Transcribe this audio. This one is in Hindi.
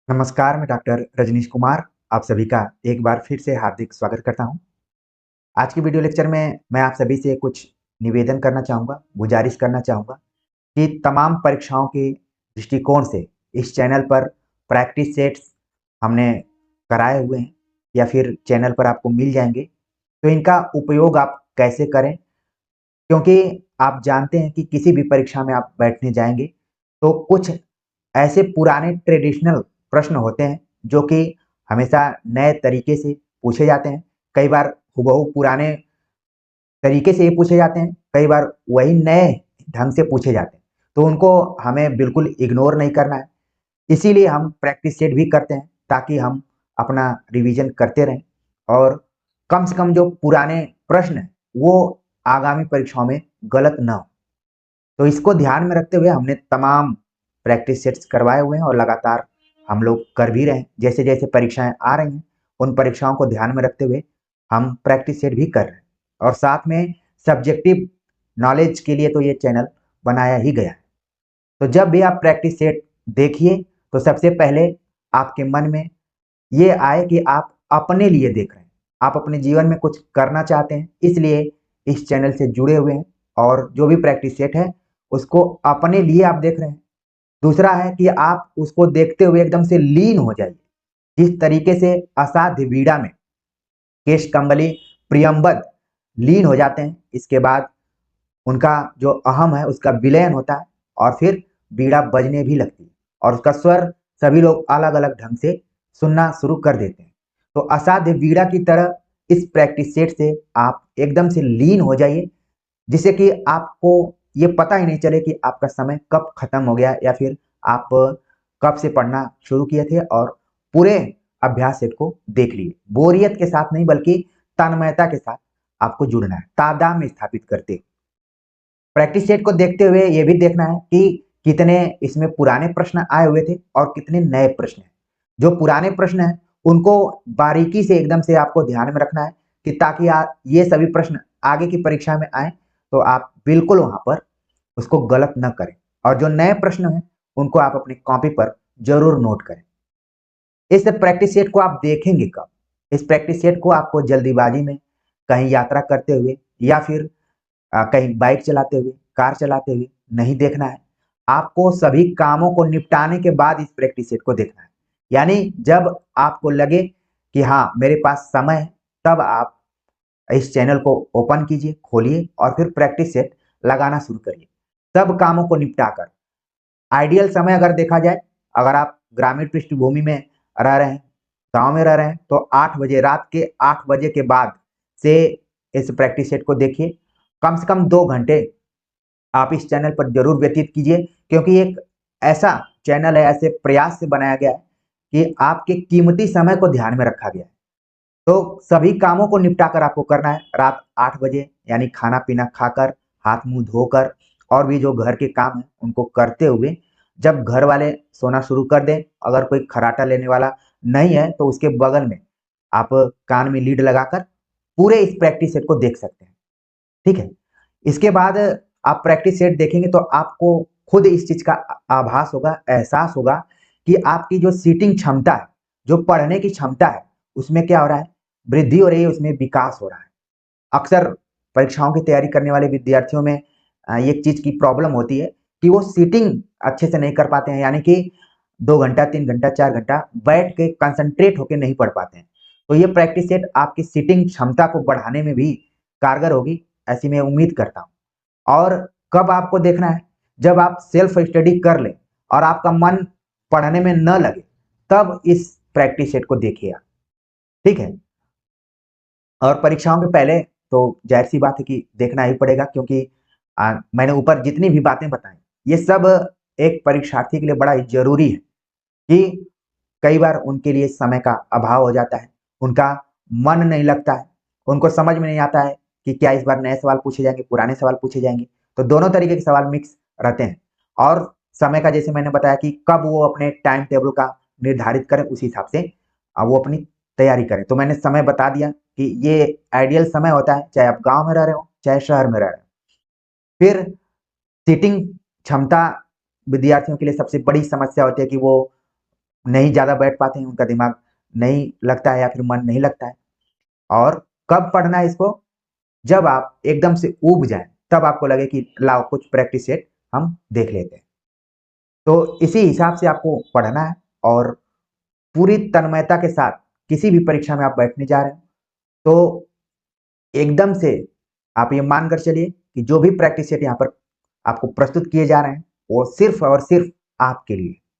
नमस्कार, मैं डॉक्टर रजनीश कुमार आप सभी का एक बार फिर से हार्दिक स्वागत करता हूं। आज की वीडियो लेक्चर में मैं आप सभी से कुछ निवेदन करना चाहूँगा, गुजारिश करना चाहूँगा कि तमाम परीक्षाओं के दृष्टिकोण से इस चैनल पर प्रैक्टिस सेट्स हमने कराए हुए हैं या फिर चैनल पर आपको मिल जाएँगे। तो इनका उपयोग आप कैसे करें? क्योंकि आप जानते हैं कि किसी भी परीक्षा में आप बैठने जाएँगे, तो कुछ ऐसे पुराने ट्रेडिशनल प्रश्न होते हैं जो कि हमेशा नए तरीके से पूछे जाते हैं। कई बार हूबहू पुराने तरीके से ही पूछे जाते हैं, कई बार वही नए ढंग से पूछे जाते हैं। तो उनको हमें बिल्कुल इग्नोर नहीं करना है। इसीलिए हम प्रैक्टिस सेट भी करते हैं ताकि हम अपना रिवीजन करते रहें और कम से कम जो पुराने प्रश्न हैं, वो आगामी परीक्षाओं में गलत ना हो। तो इसको ध्यान में रखते हुए हमने तमाम प्रैक्टिस सेट्स करवाए हुए हैं और लगातार हम लोग कर भी रहे हैं। जैसे-जैसे परीक्षाएँ आ रही हैं, उन परीक्षाओं को ध्यान में रखते हुए हम प्रैक्टिस सेट भी कर रहे हैं और साथ में सब्जेक्टिव नॉलेज के लिए तो ये चैनल बनाया ही गया है। तो जब भी आप प्रैक्टिस सेट देखिए, तो सबसे पहले आपके मन में ये आए कि आप अपने लिए देख रहे हैं। आप अपने जीवन में कुछ करना चाहते हैं, इसलिए इस चैनल से जुड़े हुए हैं और जो भी प्रैक्टिस सेट है, उसको अपने लिए आप देख रहे हैं। दूसरा है कि आप उसको देखते हुए एकदम से लीन हो जाइए। जिस तरीके से असाध्य वीड़ा में केशकम्बली प्रियंबद लीन हो जाते हैं, इसके बाद उनका जो अहम है उसका विलयन होता है और फिर बीड़ा बजने भी लगती है और उसका स्वर सभी लोग अलग-अलग ढंग से सुनना शुरू कर देते हैं। तो असाध्य वीड़ा की तरह इस प्रैक्टिस सेट से आप एकदम से लीन हो जाइए, जिससे कि आपको ये पता ही नहीं चले कि आपका समय कब खत्म हो गया या फिर आप कब से पढ़ना शुरू किए थे और पूरे अभ्यास सेट को देख लिए। बोरियत के साथ नहीं बल्कि तन्मयता के साथ आपको जुड़ना है, तादात्म्य स्थापित करते। प्रैक्टिस सेट को देखते हुए ये भी देखना है कि कितने इसमें पुराने प्रश्न आए हुए थे और कितने नए प्रश्न हैं। जो पुराने प्रश्न हैं, उनको बारीकी से एकदम से आपको ध्यान में रखना है कि ताकि ये सभी प्रश्न आगे की परीक्षा में आएँ, तो आप बिल्कुल वहाँ पर उसको गलत ना करें और जो नए प्रश्न हैं, उनको आप अपनी कॉपी पर ज़रूर नोट करें। इस प्रैक्टिस सेट को आप देखेंगे कब? इस प्रैक्टिस सेट को आपको जल्दीबाजी में, कहीं यात्रा करते हुए या फिर कहीं बाइक चलाते हुए, कार चलाते हुए नहीं देखना है। आपको सभी कामों को निपटाने के बाद इस प्रैक्टिस सेट को देखना है। यानी जब आपको लगे कि हाँ, मेरे पास समय है, तब आप इस चैनल को ओपन कीजिए, खोलिए और फिर प्रैक्टिस सेट लगाना शुरू करिए। सब कामों को निपटाकर आइडियल समय अगर देखा जाए, अगर आप ग्रामीण पृष्ठभूमि में रह रहे हैं, गाँव में रह रहे हैं, तो 8 बजे रात के 8 बजे के बाद से इस प्रैक्टिस सेट को देखिए। कम से कम 2 घंटे आप इस चैनल पर ज़रूर व्यतीत कीजिए क्योंकि एक ऐसा चैनल है, ऐसे प्रयास से बनाया गया है कि आपके कीमती समय को ध्यान में रखा गया है। तो सभी कामों को निपटा कर आपको करना है रात 8 बजे यानी खाना-पीना खाकर, हाथ-मुँह धोकर और भी जो घर के काम हैं, उनको करते हुए जब घर वाले सोना शुरू कर दें, अगर कोई खर्राटा लेने वाला नहीं है, तो उसके बगल में आप कान में लीड लगाकर पूरे इस प्रैक्टिस सेट को देख सकते हैं। ठीक है? इसके बाद आप प्रैक्टिस सेट देखेंगे तो आपको खुद इस चीज़ का आभास होगा, एहसास होगा कि आपकी जो सीटिंग क्षमता है, जो पढ़ने की क्षमता है, उसमें क्या हो रहा है? वृद्धि हो रही है, उसमें विकास हो रहा है। अक्सर परीक्षाओं की तैयारी करने वाले विद्यार्थियों में एक चीज़ की प्रॉब्लम होती है कि वो सीटिंग अच्छे से नहीं कर पाते हैं, यानी कि 2 घंटा, 3 घंटा, 4 घंटा बैठ के कंसंट्रेट होके नहीं पढ़ पाते हैं। तो ये प्रैक्टिस सेट आपकी सीटिंग क्षमता को बढ़ाने में भी कारगर होगी, ऐसी मैं उम्मीद करता हूँ। और कब आपको देखना है? जब आप सेल्फ स्टडी कर लें और आपका मन पढ़ने में न लगे, तब इस प्रैक्टिस सेट को देखिए आप, ठीक है? और परीक्षाओं के पहले तो ज़ाहिर-सी बात है कि देखना ही पड़ेगा क्योंकि मैंने ऊपर जितनी भी बातें बताई, ये सब एक परीक्षार्थी के लिए बड़ा ही ज़रूरी है कि कई बार उनके लिए समय का अभाव हो जाता है, उनका मन नहीं लगता है, उनको समझ में नहीं आता है कि क्या इस बार नए सवाल पूछे जाएँगे, पुराने सवाल पूछे जाएँगे। तो दोनों तरीके के सवाल मिक्स रहते हैं और समय का जैसे मैंने बताया कि कब वो अपने टाइम टेबल का निर्धारित करें, उस हिसाब से वो अपनी तैयारी करें। तो मैंने समय बता दिया कि ये आइडियल समय होता है, चाहे आप गाँव में रह रहे हो, चाहे शहर में रह रहे हो। फिर सीटिंग क्षमता विद्यार्थियों के लिए सबसे बड़ी समस्या होती है कि वो नहीं ज़्यादा बैठ पाते हैं, उनका दिमाग नहीं लगता है या फिर मन नहीं लगता है। और कब पढ़ना है इसको? जब आप एकदम से ऊब जाएँ, तब आपको लगे कि लाओ कुछ प्रैक्टिस सेट हम देख लेते हैं। तो इसी हिसाब से आपको पढ़ना है और पूरी तन्मयता के साथ किसी भी परीक्षा में आप बैठने जा रहे हो, तो एकदम से आप ये मान कर चलिए कि जो भी प्रैक्टिस सेट यहाँ पर आपको प्रस्तुत किए जा रहे हैं, वो सिर्फ़ और सिर्फ़ आपके लिए।